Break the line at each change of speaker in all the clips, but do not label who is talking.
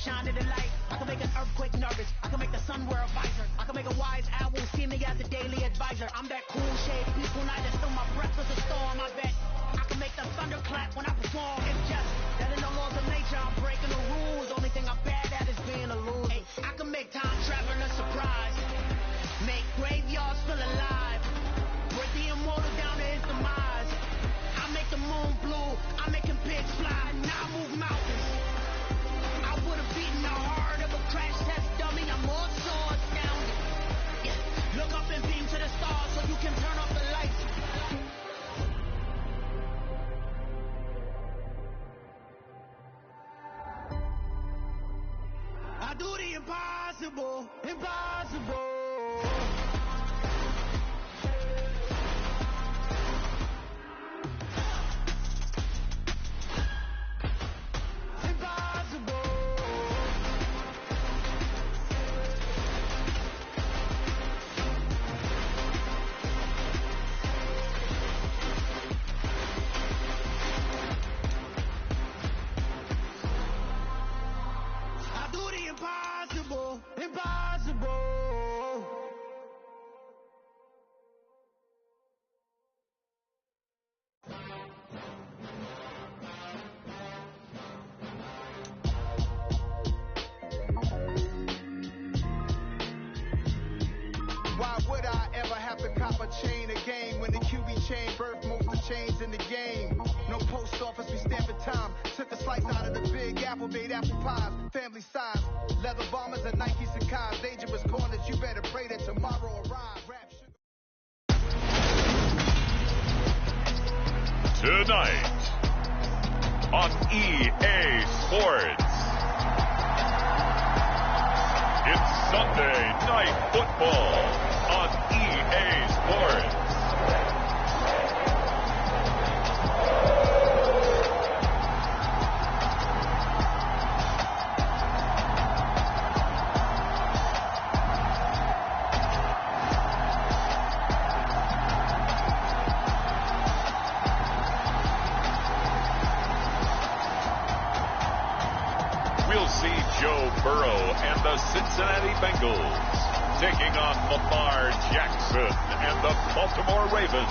shine to the light. I can make an earthquake nervous. I can make the sun wear a visor. I can make a wise owl see me as a daily advisor. I'm that cool shade, peaceful night and still my breath is a storm. I bet I can make the thunder clap when I perform. It's just that in the laws of nature I'm breaking the rules. Only thing I'm bad at is being a loser. Hey, I can make time traveling a surprise. Make graveyards feel alive. Break the immortal down to his demise. I make the moon blue. I'm making pigs fly. Now I move mountains. I would have beaten the heart of a crash test dummy. I'm more so astounded. Yeah. Look up and beam to the stars so you can turn off the lights. I do the impossible, impossible.
Chain a game when the QB chain birth most of the chains in the game. No post office, we stamping time. Took a slice out of the big apple, made apple pies, family size. Leather bombers and Nike Sacai's. Dangerous corners, you better pray that tomorrow arrive. Rap
Tonight on EA Sports, it's Sunday Night Football on EA Sports. We'll see Joe Burrow and the Cincinnati Bengals taking on Lamar Jackson and the Baltimore Ravens.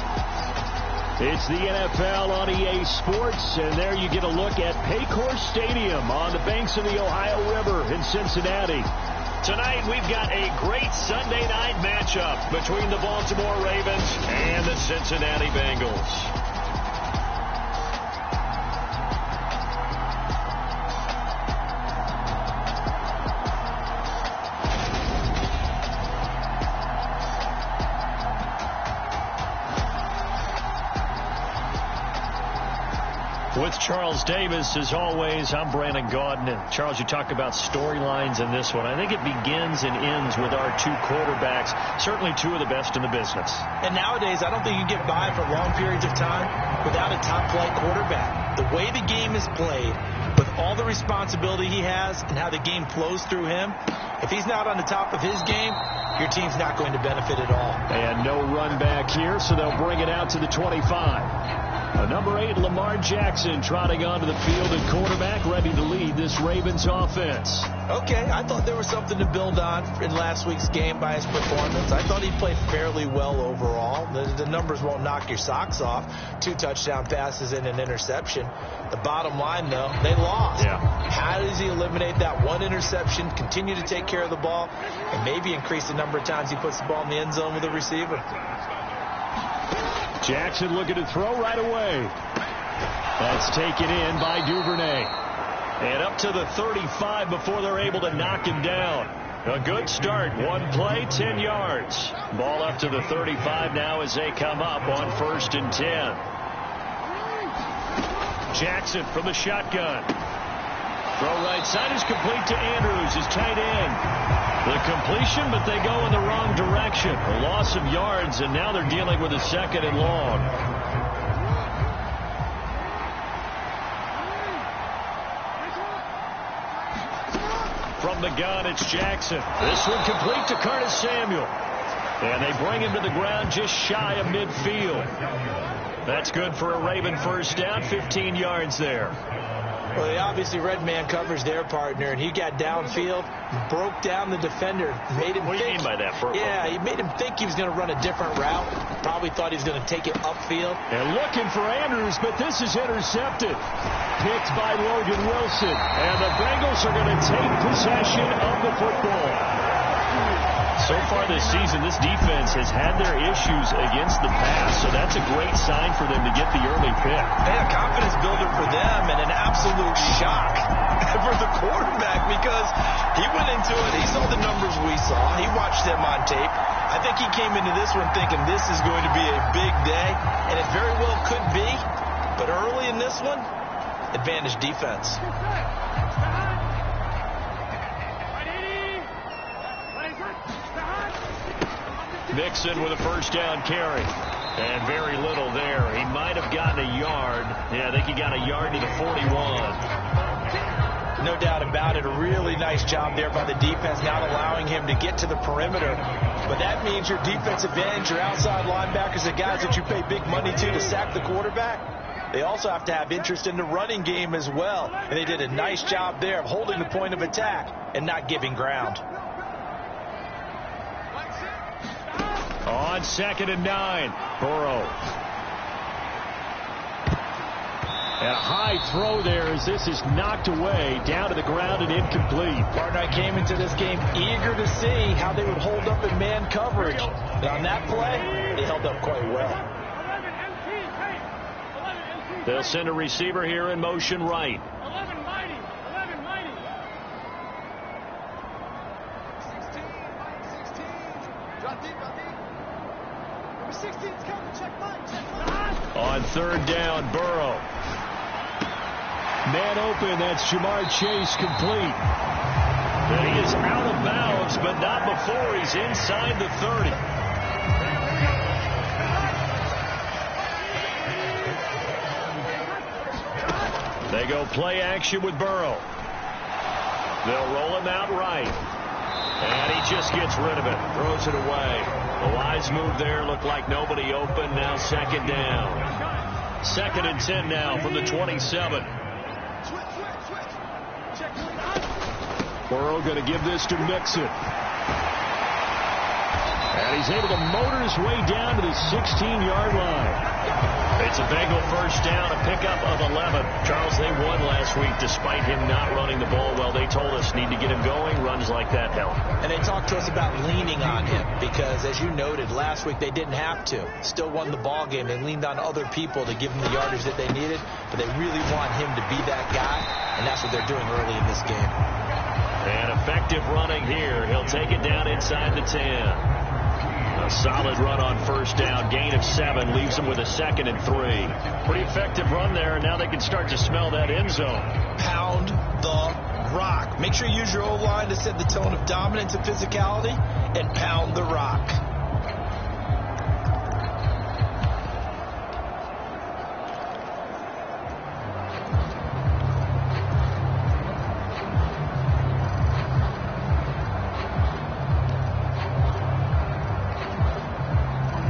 It's the NFL on EA Sports, and there you get a look at Paycor Stadium on the banks of the Ohio River in Cincinnati. Tonight we've got a great Sunday night matchup between the Baltimore Ravens and the Cincinnati Bengals. With Charles Davis, as always, I'm Brandon Gaudin. And Charles, you talk about storylines in this one. I think it begins and ends with our two quarterbacks, certainly two of the best in the business.
And nowadays, I don't think you get by for long periods of time without a top-flight quarterback. The way the game is played, with all the responsibility he has and how the game flows through him, if he's not on the top of his game, your team's not going to benefit at all.
And no run back here, so they'll bring it out to the 25. Number 8, Lamar Jackson, trotting onto the field at quarterback, ready to lead this Ravens offense.
Okay, I thought there was something to build on in last week's game by his performance. I thought he played fairly well overall. The numbers won't knock your socks off. 2 touchdown passes and an interception. The bottom line, though, they lost.
Yeah.
How does he eliminate that one interception, continue to take care of the ball, and maybe increase the number of times he puts the ball in the end zone with a receiver?
Jackson looking to throw right away. That's taken in by Duvernay. And up to the 35 before they're able to knock him down. A good start. One play, 10 yards. Ball up to the 35 now as they come up on 1st and 10. Jackson from the shotgun. Throw right side is complete to Andrews, his tight end. The completion, but they go in the wrong direction. A loss of yards, and now they're dealing with a 2nd and long. From the gun, it's Jackson. This one complete to Curtis Samuel. And they bring him to the ground just shy of midfield. That's good for a Raven first down, 15 yards there.
Well, they obviously read man coverage their partner, and he got downfield, broke down the defender, made him
What do you mean by that?
Yeah, he made him think he was going to run a different route. Probably thought he was going to take it upfield.
And looking for Andrews, but this is intercepted. Picked by Logan Wilson. And the Bengals are going to take possession of the football. So far this season, this defense has had their issues against the pass, so that's a great sign for them to get the early pick.
A confidence builder for them and an absolute shock for the quarterback because he went into it, he saw the numbers we saw, he watched them on tape. I think he came into this one thinking this is going to be a big day, and it very well could be, but early in this one, advantage defense.
Mixon with a first down carry. And very little there. He might have gotten a yard. Yeah, I think he got a yard to the 41.
No doubt about it. A really nice job there by the defense, not allowing him to get to the perimeter. But that means your defensive ends, your outside linebackers, the guys that you pay big money to sack the quarterback, they also have to have interest in the running game as well. And they did a nice job there of holding the point of attack and not giving ground.
On 2nd and 9, Burrow. And a high throw there as this is knocked away, down to the ground and incomplete.
Partner, I came into this game eager to see how they would hold up in man coverage. And on that play, they held up quite well.
They'll send a receiver here in motion right.
11 mighty. 11 mighty. 16, Mike, 16. Drop deep, drop deep. Number 16's coming, check Mike, check Mike.
On 3rd down, Burrow. Man open, that's Jamar Chase complete. And he is out of bounds, but not before he's inside the 30. They go play action with Burrow. They'll roll him out right. And he just gets rid of it. Throws it away. A wise move there. Looked like nobody open. Now 2nd down. 2nd and 10 now from the 27. Burrow going to give this to Mixon. And he's able to motor his way down to the 16-yard line. It's a Bengal first down, a pickup of 11. Charles, they won last week despite him not running the ball well. They told us need to get him going. Runs like that help.
And they talked to us about leaning on him because, as you noted, last week they didn't have to. Still won the ball game. They leaned on other people to give them the yardage that they needed, but they really want him to be that guy, and that's what they're doing early in this game.
And effective running here. He'll take it down inside the 10. A solid run on first down. Gain of 7 leaves them with a 2nd and 3. Pretty effective run there, and now they can start to smell that end zone.
Pound the rock. Make sure you use your O-line to set the tone of dominance and physicality, and pound the rock.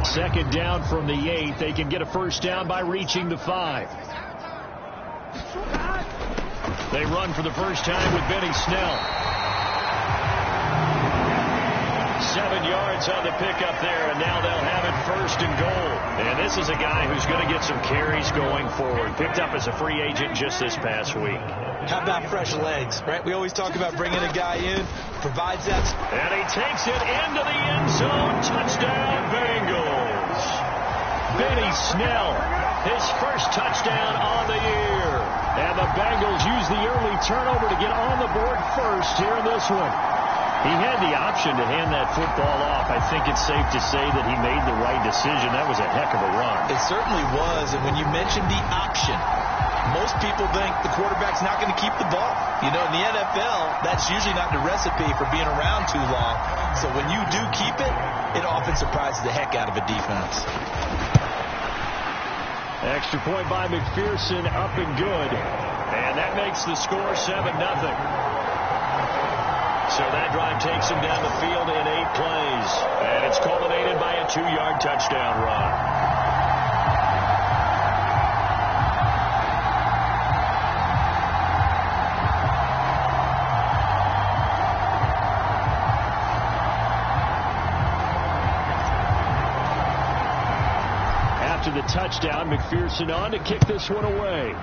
Second down from the 8. They can get a first down by reaching the 5. They run for the first time with Benny Snell. 7 yards on the pickup there, and now they'll have it 1st and goal. And this is a guy who's going to get some carries going forward. Picked up as a free agent just this past week.
How about fresh legs, right? We always talk about bringing a guy in, provides that.
And he takes it into the end zone. Touchdown, Bengals. Benny Snell, his first touchdown on the year. And the Bengals use the early turnover to get on the board first here in this one. He had the option to hand that football off. I think it's safe to say that he made the right decision. That was a heck of a run.
It certainly was. And when you mentioned the option, most people think the quarterback's not going to keep the ball. You know, in the NFL, that's usually not the recipe for being around too long. So when you do keep it, it often surprises the heck out of a defense.
Extra point by McPherson, up and good. And that makes the score 7-0. So that drive takes him down the field in 8 plays. And it's culminated by a 2-yard touchdown run. after the touchdown. McPherson on to kick this one away.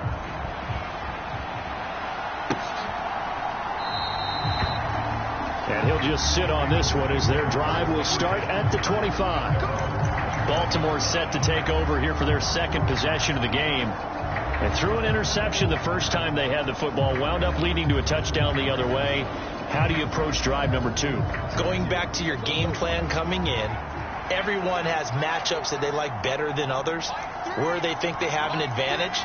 And he'll just sit on this one as their drive will start at the 25. Baltimore set to take over here for their second possession of the game. And threw an interception the first time they had the football. Wound up leading to a touchdown the other way. How do you approach drive number 2?
Going back to your game plan coming in, everyone has matchups that they like better than others, where they think they have an advantage.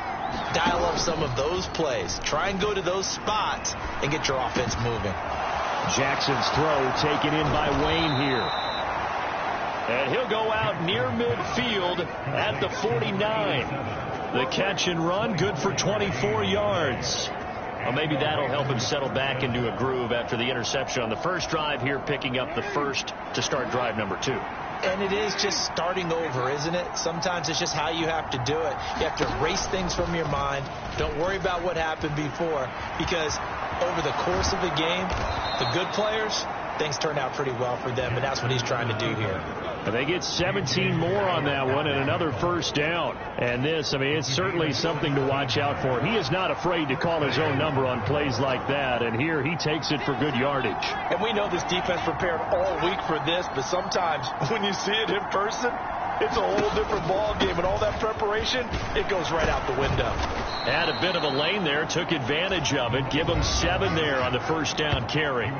Dial up some of those plays. Try and go to those spots and get your offense moving.
Jackson's throw taken in by Wayne here. And he'll go out near midfield at the 49. The catch and run, good for 24 yards. Well, maybe that'll help him settle back into a groove after the interception on the first drive here, picking up the first to start drive number 2.
And it is just starting over, isn't it? Sometimes it's just how you have to do it. You have to erase things from your mind. Don't worry about what happened before, because over the course of the game, the good players, things turn out pretty well for them, and that's what he's trying to do here.
And they get 17 more on that one and another first down. And this, I mean, it's certainly something to watch out for. He is not afraid to call his own number on plays like that. And here he takes it for good yardage.
And we know this defense prepared all week for this, but sometimes when you see it in person, it's a whole different ball game. And all that preparation, it goes right out the window.
Had a bit of a lane there, took advantage of it. Give him 7 there on the first down carry.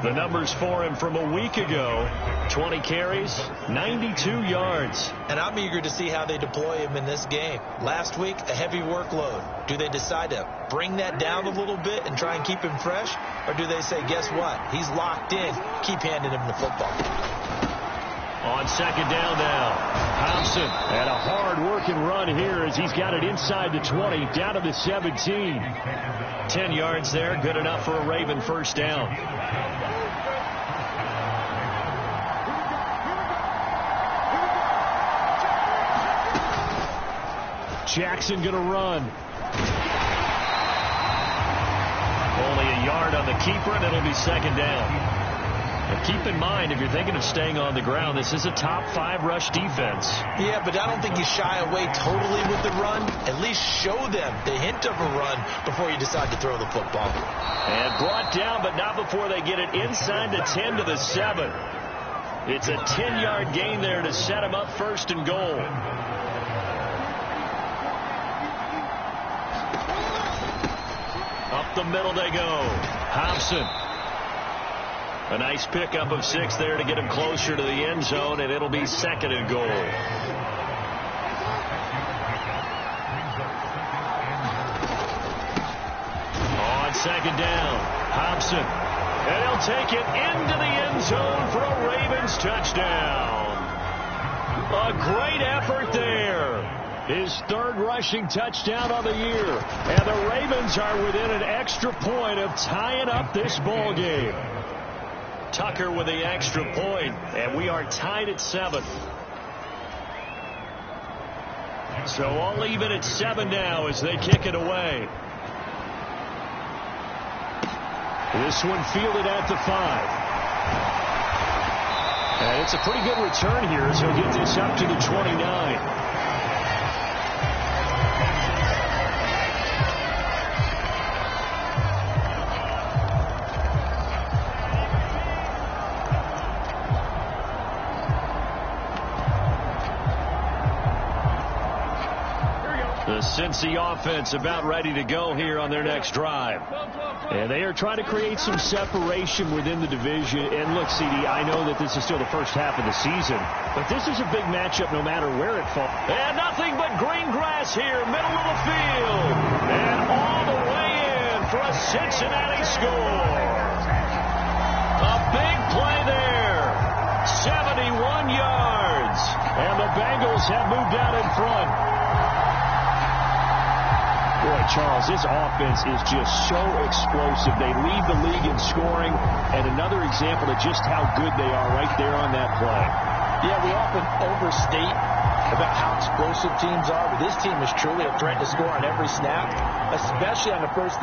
The numbers for him from a week ago, 20 carries, 92 yards.
And I'm eager to see how they deploy him in this game. Last week, a heavy workload. Do they decide to bring that down a little bit and try and keep him fresh? Or do they say, guess what? He's locked in. Keep handing him the football.
On second down now, Thompson. And a hard-working run here as he's got it inside the 20, down to the 17. 10 yards there, good enough for a Raven first down. Jackson going to run. Only a yard on the keeper, and it'll be second down. And keep in mind, if you're thinking of staying on the ground, this is a top 5 rush defense.
Yeah, but I don't think you shy away totally with the run. At least show them the hint of a run before you decide to throw the football.
And brought down, but not before they get it inside the 10 to the 7. It's a 10-yard gain there to set him up first and goal. Up the middle they go. Hobson. A nice pickup of 6 there to get him closer to the end zone, and it'll be second and goal. On second down, Hobson. And he'll take it into the end zone for a Ravens touchdown. A great effort there. His third rushing touchdown of the year. And the Ravens are within an extra point of tying up this ball game. Tucker with the extra point, and we are tied at 7. So all even at 7 now as they kick it away. This one fielded at the 5. And it's a pretty good return here as he'll get this up to the 29. The Cincy offense about ready to go here on their next drive. And they are trying to create some separation within the division. And look, CD, I know that this is still the first half of the season, but this is a big matchup no matter where it falls. And nothing but green grass here, middle of the field. And all the way in for a Cincinnati score. A big play there. 71 yards. And the Bengals have moved out in front. Boy, Charles, this offense is just so explosive. They lead the league in scoring, and another example of just how good they are right there on that play.
Yeah, we often overstate about how explosive teams are, but this team is truly a threat to score on every snap, especially on the first few